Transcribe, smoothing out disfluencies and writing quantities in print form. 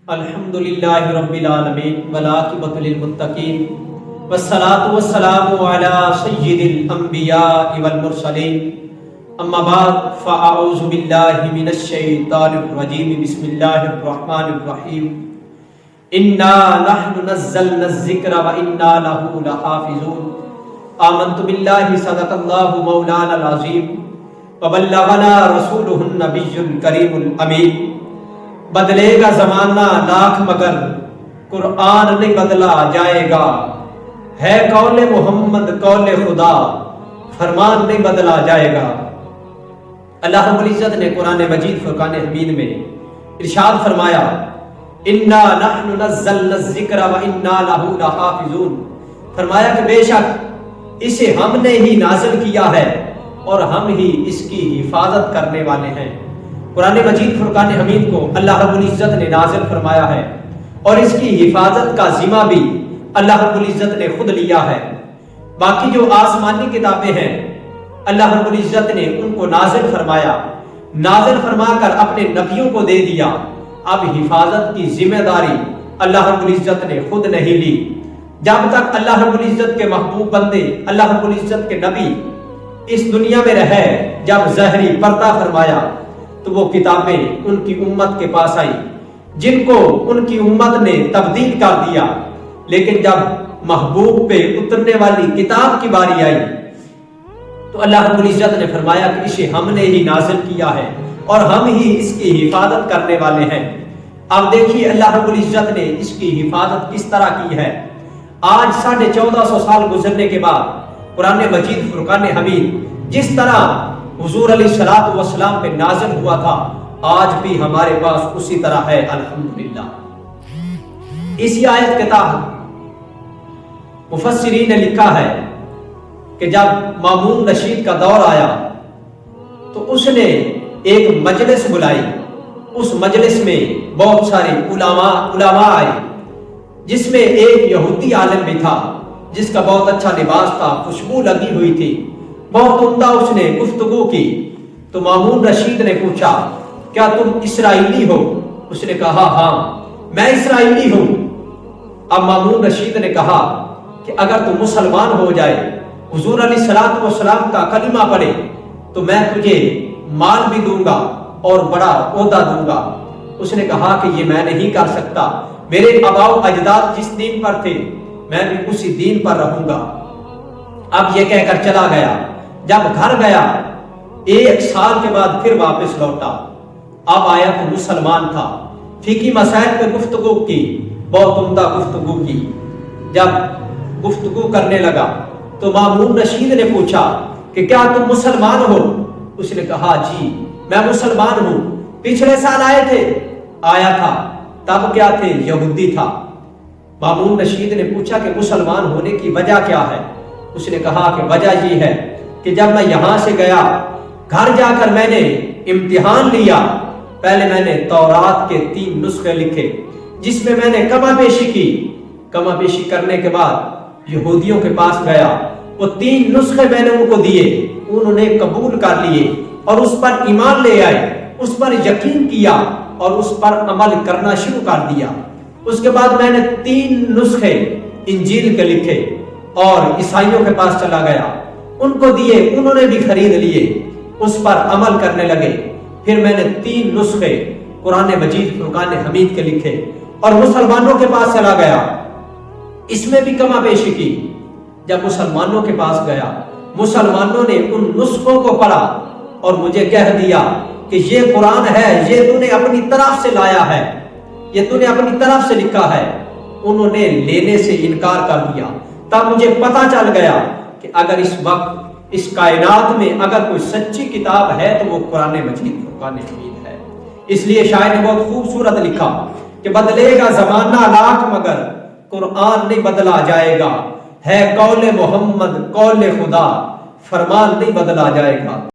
الحمدللہ رب العالمین والعاقبۃ للمتقین والصلاۃ والسلام علی سید الانبیاء والمرسلین اما بعد فاعوذ باللہ من الشیطان الرجیم بسم اللہ الرحمن الرحیم انا نحن نزلنا الذکر وانا لہ لحافظون آمنت باللہ صدق اللہ مولانا العظیم وبلغنا رسولہ النبی الکریم الامین۔ بدلے گا زمانہ لاکھ مگر قرآن نہیں بدلا جائے گا، ہے قول محمد قول خدا فرمان نہیں بدلا جائے گا۔ اللہ رب العزت نے قرآن مجید فرقان حمید میں ارشاد فرمایا انا نحن نزلنا الذکر وانا لہ لحافظون، فرمایا کہ بے شک اسے ہم نے ہی نازل کیا ہے اور ہم ہی اس کی حفاظت کرنے والے ہیں۔ قرآن مجید فرقان حمید کو اللہ رب العزت نے نازل فرمایا ہے اور اس کی حفاظت کا ذمہ بھی اللہ رب العزت نے خود لیا ہے۔ باقی جو آسمانی کتابیں ہیں اللہ رب العزت نے ان کو نازل فرمایا، نازل فرما کر اپنے نبیوں کو دے دیا۔ اب حفاظت کی ذمہ داری اللہ رب العزت نے خود نہیں لی۔ جب تک اللہ رب العزت کے محبوب بندے، اللہ رب العزت کے نبی اس دنیا میں رہے، جب ظاہری پردہ فرمایا تو وہ کتابیں ان کی امت کے پاس آئی جن کو ان کی امت نے تبدیل کر دیا، لیکن جب محبوب پہ اترنے والی کتاب کی باری آئی تو اللہ رب العزت نے فرمایا کہ اسے ہم نے ہی نازل کیا ہے اور ہم ہی اس کی حفاظت کرنے والے ہیں۔ اب دیکھیے اللہ رب العزت نے اس کی حفاظت کس طرح کی ہے۔ آج 1450 سال گزرنے کے بعد قرآن مجید فرقان حمید جس طرح حضور علیہ الصلوۃ والسلام پہ نازل ہوا تھا آج بھی ہمارے پاس اسی طرح ہے الحمدللہ۔ اسی آیت کے تحت مفسرین نے لکھا ہے کہ جب مامون رشید کا دور آیا تو اس نے ایک مجلس بلائی، اس مجلس میں بہت سارے علماء آئے جس میں ایک یہودی عالم بھی تھا جس کا بہت اچھا لباس تھا، خوشبو لگی ہوئی تھی، بہت عمدہ اس نے گفتگو کی۔ تو مامون رشید نے پوچھا کیا تم اسرائیلی ہو؟ اس نے کہا ہاں میں اسرائیلی ہوں۔ اب مامون رشید نے کہا کہ اگر تم مسلمان ہو جائے، حضور علیہ الصلوۃ والسلام کا کلمہ پڑھے تو میں تجھے مال بھی دوں گا اور بڑا عہدہ دوں گا۔ اس نے کہا کہ یہ میں نہیں کر سکتا، میرے آباء و اجداد جس دین پر تھے میں بھی اسی دین پر رہوں گا۔ اب یہ کہہ کر چلا گیا۔ جب گھر گیا 1 سال کے بعد پھر واپس لوٹا، اب آیا تو مسلمان تھا، فقہی مسائل پہ گفتگو کی، بہت عمدہ گفتگو کی۔ جب گفتگو کرنے لگا تو مامون رشید نے پوچھا کہ کیا تم مسلمان ہو؟ اس نے کہا جی میں مسلمان ہوں، پچھلے سال آئے تھے؟ آیا تھا، تب کیا تھے؟ یہودی تھا۔ مامون رشید نے پوچھا کہ مسلمان ہونے کی وجہ کیا ہے؟ اس نے کہا کہ وجہ یہ ہے کہ جب میں یہاں سے گیا گھر جا کر میں نے امتحان لیا، پہلے میں نے تورات کے 3 نسخے لکھے جس میں نے کما بیشی کی، کما بیشی کرنے کے بعد یہودیوں کے پاس گیا، وہ 3 نسخے میں نے ان کو دیے، انہوں نے قبول کر لیے اور اس پر ایمان لے آئے، اس پر یقین کیا اور اس پر عمل کرنا شروع کر دیا۔ اس کے بعد میں نے 3 نسخے انجیل کے لکھے اور عیسائیوں کے پاس چلا گیا، ان کو دیے، انہوں نے بھی خرید لیے، اس پر عمل کرنے لگے۔ پھر میں نے 3 نسخے قرآن مجید فرقان حمید کے لکھے اور مسلمانوں کے پاس چلا گیا، اس میں بھی کما بیشی کی۔ جب مسلمانوں کے پاس گیا مسلمانوں نے ان نسخوں کو پڑھا اور مجھے کہہ دیا کہ یہ قرآن ہے، یہ تو نے اپنی طرف سے لایا ہے، یہ تو نے اپنی طرف سے لکھا ہے۔ انہوں نے لینے سے انکار کر دیا۔ تب مجھے پتا چل گیا کہ اگر اس وقت اس کائنات میں اگر کوئی سچی کتاب ہے تو وہ قرآن مجید فرقان حمید ہے۔ اس لیے شاعر نے بہت خوبصورت لکھا کہ بدلے گا زمانہ لاکھ مگر قرآن نہیں بدلا جائے گا، ہے قول محمد قول خدا فرمان نہیں بدلا جائے گا۔